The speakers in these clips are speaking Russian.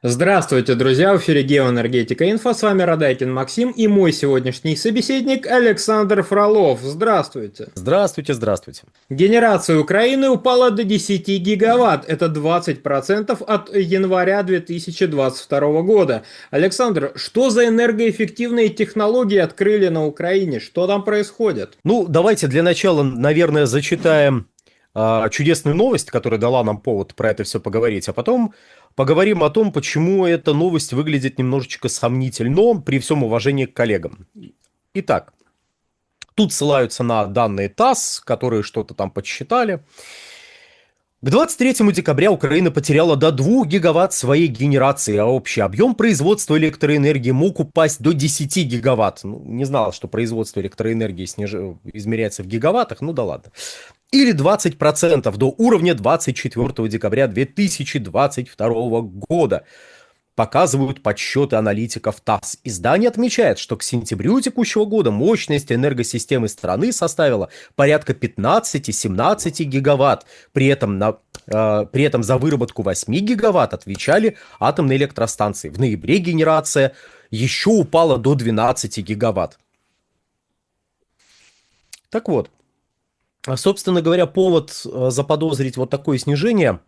Здравствуйте, друзья! В эфире Геоэнергетика Инфо. С вами Радайкин Максим и мой сегодняшний собеседник Александр Фролов. Здравствуйте! Здравствуйте, здравствуйте. Генерация Украины упала до 10 гигаватт. Это 20% от января 2022 года. Александр, что за энергоэффективные технологии открыли на Украине? Что там происходит? Ну, давайте для начала, наверное, зачитаем чудесную новость, которая дала нам повод про это все поговорить, а потом поговорим о том, почему эта новость выглядит немножечко сомнительно при всем уважении к коллегам. Итак, тут ссылаются на данные ТАСС, которые что-то там подсчитали. К 23 декабря Украина потеряла до 2 гигаватт своей генерации, а общий объем производства электроэнергии мог упасть до 10 гигаватт. Ну, не знал, что производство электроэнергии измеряется в гигаваттах, ну да ладно. Или 20% до уровня 24 декабря 2022 года. Показывают подсчеты аналитиков ТАСС. Издание отмечает, что к сентябрю текущего года мощность энергосистемы страны составила порядка 15-17 гигаватт. При этом за выработку 8 гигаватт отвечали атомные электростанции. В ноябре генерация еще упала до 12 гигаватт. Так вот, собственно говоря, повод заподозрить вот такое снижение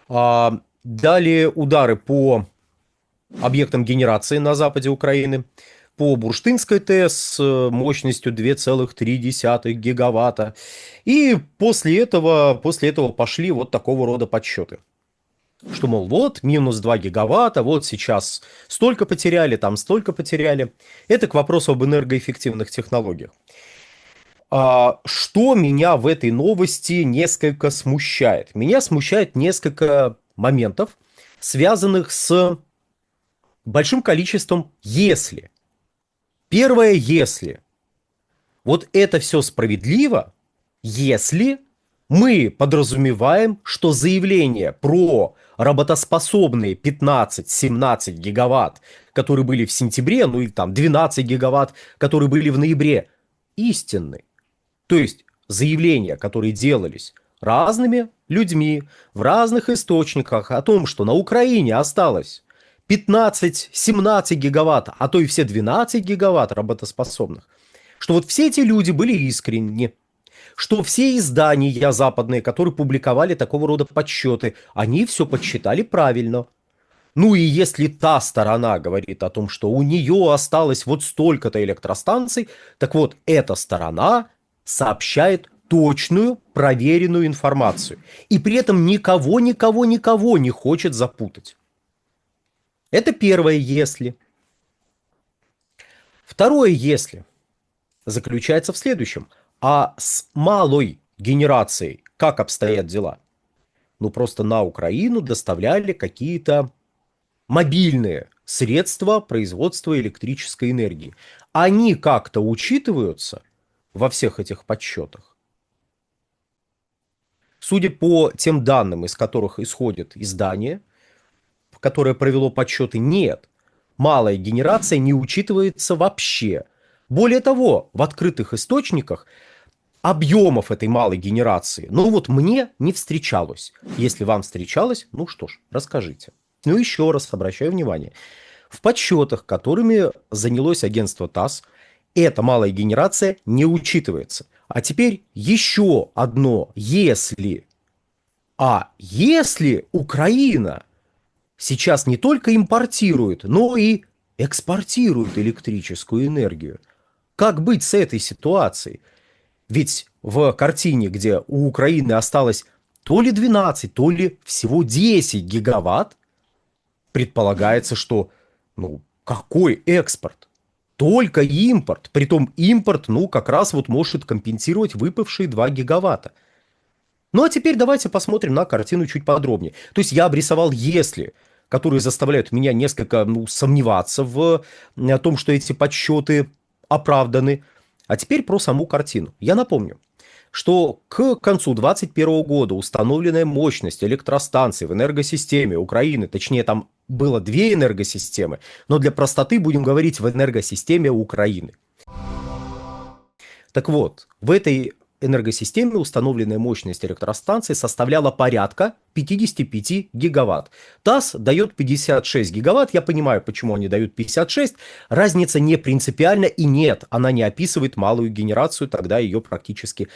дали удары по объектам генерации на западе Украины, по Бурштинской ТЭС с мощностью 2,3 гигаватта. И после этого пошли вот такого рода подсчеты. Что, мол, вот, минус 2 гигаватта, вот сейчас столько потеряли, там столько потеряли. Это к вопросу об энергоэффективных технологиях. Что меня в этой новости несколько смущает? Меня смущает несколько моментов, связанных с большим количеством «если». Первое «если». Вот это все справедливо, если мы подразумеваем, что заявление про работоспособные 15-17 гигаватт, которые были в сентябре, ну и там 12 гигаватт, которые были в ноябре, истинны. То есть заявления, которые делались разными людьми в разных источниках о том, что на Украине осталось 15-17 гигаватт, а то и все 12 гигаватт работоспособных, что вот все эти люди были искренни, что все издания западные, которые публиковали такого рода подсчеты, они все подсчитали правильно. Ну и если та сторона говорит о том, что у нее осталось вот столько-то электростанций, так вот эта сторона сообщает точную, проверенную информацию. И при этом никого не хочет запутать. Это первое «если». Второе «если» заключается в следующем. А с малой генерацией как обстоят дела? Ну, просто на Украину доставляли какие-то мобильные средства производства электрической энергии. Они как-то учитываются во всех этих подсчетах? Судя по тем данным, из которых исходит издание, которое провело подсчеты, нет. Малая генерация не учитывается вообще. Более того, в открытых источниках объемов этой малой генерации, ну вот мне не встречалось. Если вам встречалось, ну что ж, расскажите. Ну еще раз обращаю внимание. В подсчетах, которыми занялось агентство ТАСС, эта малая генерация не учитывается. А теперь еще одно «если». А если Украина сейчас не только импортирует, но и экспортирует электрическую энергию, как быть с этой ситуацией? Ведь в картине, где у Украины осталось то ли 12, то ли всего 10 гигаватт, предполагается, что ну какой экспорт? Только импорт. Притом импорт, ну, как раз вот может компенсировать выпавшие 2 гигаватта. Ну, а теперь давайте посмотрим на картину чуть подробнее. То есть я обрисовал «если», которые заставляют меня несколько сомневаться в том, что эти подсчеты оправданы. А теперь про саму картину. Я напомню, что к концу 2021 года установленная мощность электростанций в энергосистеме Украины, точнее там было две энергосистемы, но для простоты будем говорить в энергосистеме Украины. Так вот, в этой энергосистеме установленная мощность электростанции составляла порядка 55 гигаватт. ТАСС дает 56 гигаватт. Я понимаю, почему они дают 56. Разница не принципиальна и нет, она не описывает малую генерацию, тогда ее практически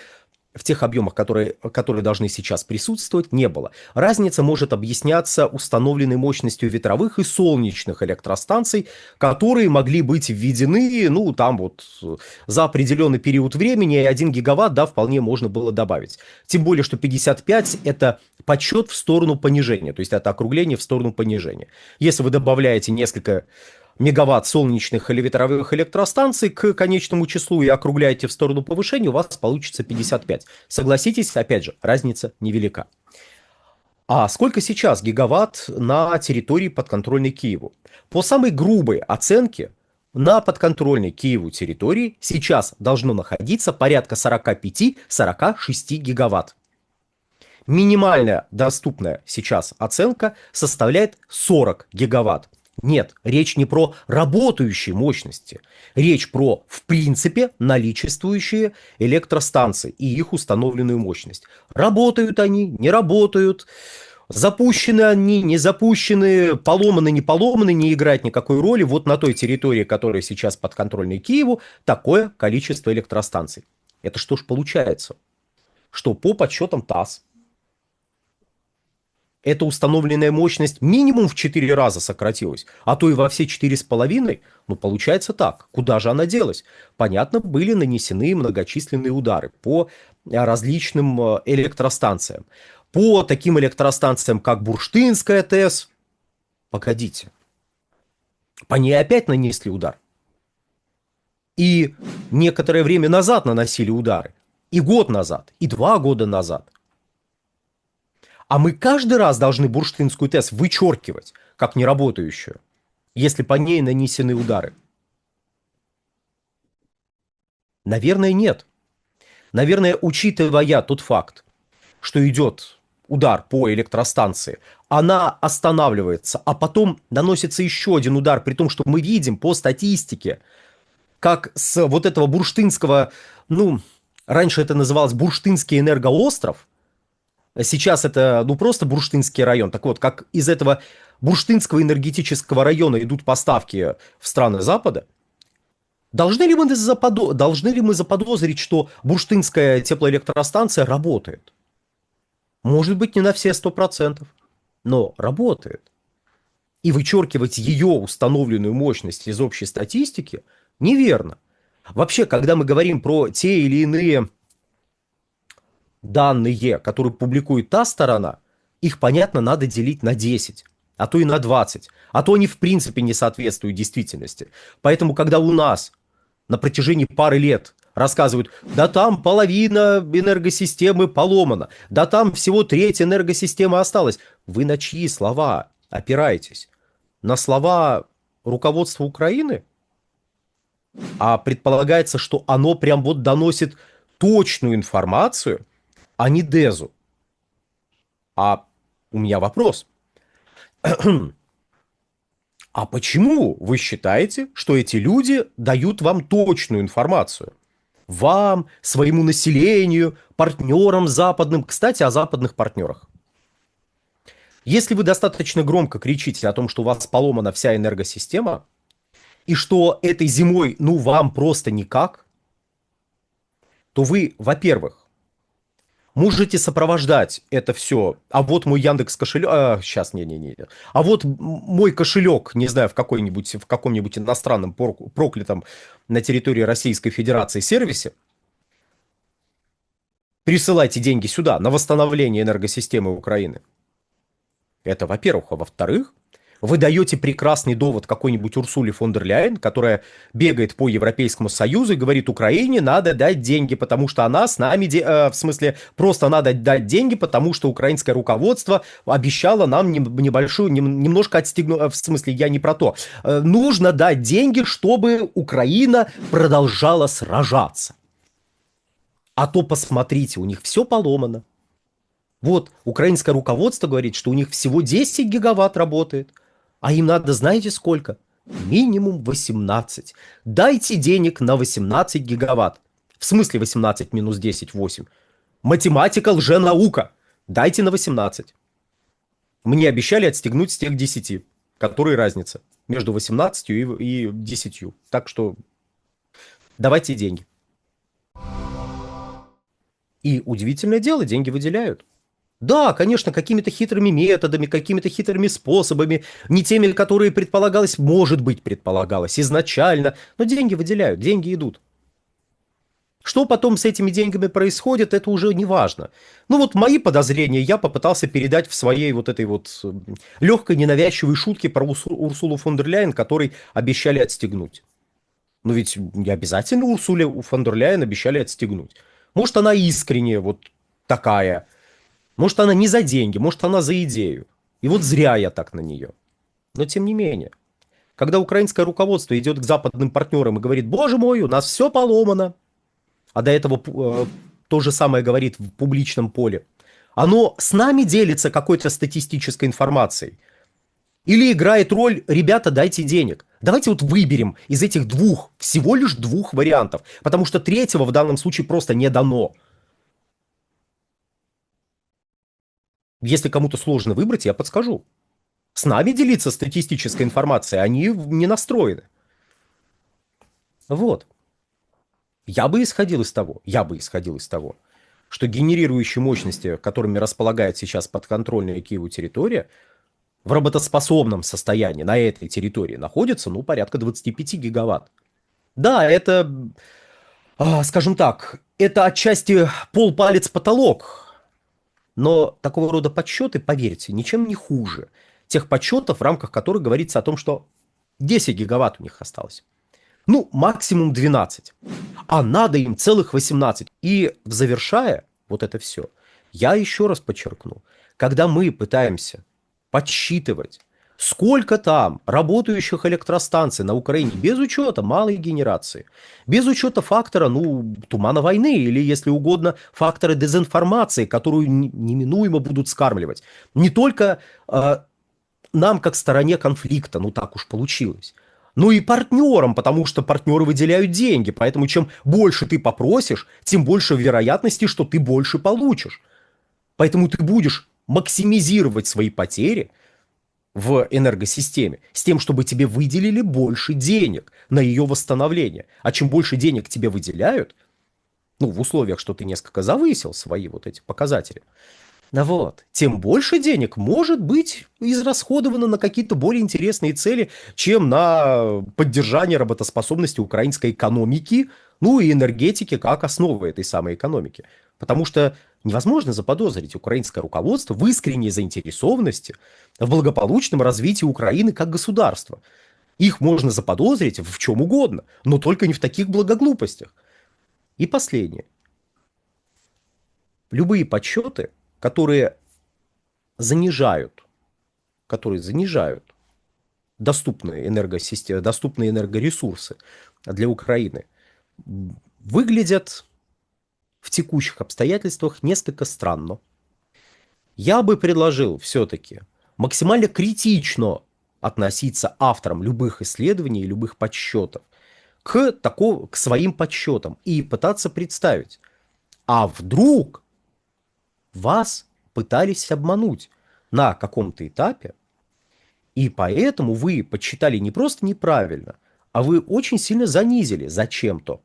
в тех объемах, которые должны сейчас присутствовать, не было. Разница может объясняться установленной мощностью ветровых и солнечных электростанций, которые могли быть введены, ну, там вот за определенный период времени, и 1 гигаватт, да, вполне можно было добавить. Тем более, что 55 – это подсчет в сторону понижения, то есть это округление в сторону понижения. Если вы добавляете несколько мегаватт солнечных или ветровых электростанций к конечному числу и округляете в сторону повышения, у вас получится 55. Согласитесь, опять же, разница невелика. А сколько сейчас гигаватт на территории подконтрольной Киеву? По самой грубой оценке, на подконтрольной Киеву территории сейчас должно находиться порядка 45-46 гигаватт. Минимальная доступная сейчас оценка составляет 40 гигаватт. Нет, речь не про работающие мощности. Речь про, в принципе, наличествующие электростанции и их установленную мощность. Работают они, не работают, запущены они, не запущены, поломаны, не поломаны, не играет никакой роли. Вот на той территории, которая сейчас подконтрольна Киеву, такое количество электростанций. Это что ж получается? Что по подсчетам ТАСС, эта установленная мощность минимум в 4 раза сократилась, а то и во все 4,5. Ну, получается так. Куда же она делась? Понятно, были нанесены многочисленные удары по различным электростанциям. По таким электростанциям, как Бурштинская ТЭС. Погодите. По ней опять нанесли удар. И некоторое время назад наносили удары. И год назад, и 2 года назад. А мы каждый раз должны Бурштинскую ТЭС вычеркивать, как неработающую, если по ней нанесены удары? Наверное, нет. Наверное, учитывая тот факт, что идет удар по электростанции, она останавливается, а потом наносится еще один удар, при том, что мы видим по статистике, как с вот этого бурштинского, ну, раньше это называлось Бурштинский энергоостров, сейчас это, ну, просто Бурштинский район. Так вот, как из этого Бурштинского энергетического района идут поставки в страны Запада, должны ли мы заподозрить, что Бурштинская теплоэлектростанция работает? Может быть, не на все 100%, но работает. И вычеркивать ее установленную мощность из общей статистики неверно. Вообще, когда мы говорим про те или иные данные, которые публикует та сторона, их, понятно, надо делить на 10, а то и на 20, а то они в принципе не соответствуют действительности. Поэтому, когда у нас на протяжении пары лет рассказывают, да там половина энергосистемы поломана, да там всего треть энергосистемы осталась, вы на чьи слова опираетесь? На слова руководства Украины? А предполагается, что оно прям вот доносит точную информацию, а не Дезу. А у меня вопрос. А почему вы считаете, что эти люди дают вам точную информацию? Вам, своему населению, партнерам западным. Кстати, о западных партнерах. Если вы достаточно громко кричите о том, что у вас поломана вся энергосистема, и что этой зимой, ну, вам просто никак, то вы, во-первых, можете сопровождать это все. А вот мой Яндекс кошелек. Сейчас, не. А вот мой кошелек, не знаю, в каком-нибудь иностранном проклятом на территории Российской Федерации сервисе. Присылайте деньги сюда на восстановление энергосистемы Украины. Это во-первых. А во-вторых, вы даете прекрасный довод какой-нибудь Урсуле фон дер Ляйен, которая бегает по Европейскому Союзу и говорит, Украине надо дать деньги, потому что она с нами, в смысле, просто надо дать деньги, потому что украинское руководство обещало нам немножко отстегнуть, в смысле, я не про то. Нужно дать деньги, чтобы Украина продолжала сражаться. А то посмотрите, у них все поломано. Вот, украинское руководство говорит, что у них всего 10 гигаватт работает. А им надо, знаете сколько? Минимум 18. Дайте денег на 18 гигаватт. В смысле 18 минус 10, 8? Математика лженаука. Дайте на 18. Мне обещали отстегнуть с тех 10. Которые разница между 18 и 10. Так что давайте деньги. И удивительное дело, деньги выделяют. Да, конечно, какими-то хитрыми методами, какими-то хитрыми способами, не теми, которые предполагалось, может быть, предполагалось изначально, но деньги выделяют, деньги идут. Что потом с этими деньгами происходит, это уже не важно. Ну вот мои подозрения я попытался передать в своей вот этой вот легкой ненавязчивой шутке про Урсулу фон дер Ляйен, которой обещали отстегнуть. Но ведь не обязательно Урсуле фон дер Ляйен обещали отстегнуть. Может, она искренне вот такая. Может, она не за деньги, может, она за идею. И вот зря я так на нее. Но тем не менее, когда украинское руководство идет к западным партнерам и говорит: боже мой, у нас все поломано, а до этого то же самое говорит в публичном поле, оно с нами делится какой-то статистической информацией. Или играет роль: ребята, дайте денег. Давайте вот выберем из этих двух, всего лишь двух вариантов, потому что третьего в данном случае просто не дано. Если кому-то сложно выбрать, я подскажу. С нами делиться статистической информацией они не настроены. Вот. Я бы исходил из того, что генерирующие мощности, которыми располагает сейчас подконтрольная Киеву территория, в работоспособном состоянии на этой территории находится, ну, порядка 25 гигаватт. Да, это, скажем так, это отчасти полпалец-потолок, но такого рода подсчеты, поверьте, ничем не хуже тех подсчетов, в рамках которых говорится о том, что 10 гигаватт у них осталось. Ну, максимум 12. А надо им целых 18. И завершая вот это все, я еще раз подчеркну, когда мы пытаемся подсчитывать, сколько там работающих электростанций на Украине, без учета малой генерации, без учета фактора, ну, тумана войны, или, если угодно, фактора дезинформации, которую неминуемо будут скармливать. Не только нам, как стороне конфликта, ну так уж получилось, но и партнерам, потому что партнеры выделяют деньги, поэтому чем больше ты попросишь, тем больше вероятности, что ты больше получишь. Поэтому ты будешь максимизировать свои потери в энергосистеме с тем, чтобы тебе выделили больше денег на ее восстановление. А чем больше денег тебе выделяют, ну, в условиях, что ты несколько завысил свои вот эти показатели, вот, тем больше денег может быть израсходовано на какие-то более интересные цели, чем на поддержание работоспособности украинской экономики, ну и энергетики как основы этой самой экономики. Потому что невозможно заподозрить украинское руководство в искренней заинтересованности в благополучном развитии Украины как государства. Их можно заподозрить в чем угодно, но только не в таких благоглупостях. И последнее. Любые подсчеты, которые занижают доступные энергоресурсы для Украины, выглядят в текущих обстоятельствах несколько странно. Я бы предложил все-таки максимально критично относиться авторам любых исследований и любых подсчетов к своим подсчетам и пытаться представить, а вдруг вас пытались обмануть на каком-то этапе, и поэтому вы подсчитали не просто неправильно, а вы очень сильно занизили зачем-то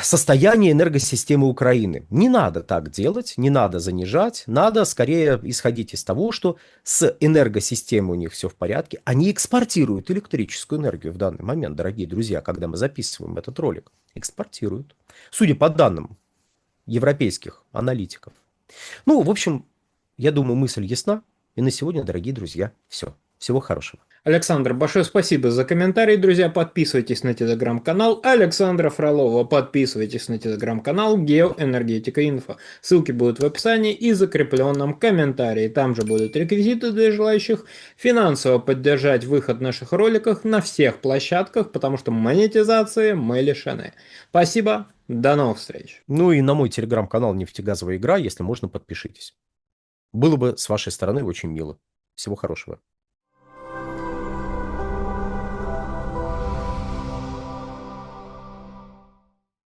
состояние энергосистемы Украины. Не надо так делать, не надо занижать, надо скорее исходить из того, что с энергосистемой у них все в порядке. Они экспортируют электрическую энергию в данный момент, дорогие друзья, когда мы записываем этот ролик. Экспортируют. Судя по данным европейских аналитиков. Ну, в общем, я думаю, мысль ясна. И на сегодня, дорогие друзья, все. Всего хорошего. Александр, большое спасибо за комментарий, друзья. Подписывайтесь на телеграм-канал Александра Фролова. Подписывайтесь на телеграм-канал Геоэнергетика Инфо. Ссылки будут в описании и закрепленном комментарии. Там же будут реквизиты для желающих финансово поддержать выход наших роликов на всех площадках, потому что монетизации мы лишены. Спасибо, до новых встреч. Ну и на мой телеграм-канал «Нефтегазовая игра», если можно, подпишитесь. Было бы с вашей стороны очень мило. Всего хорошего.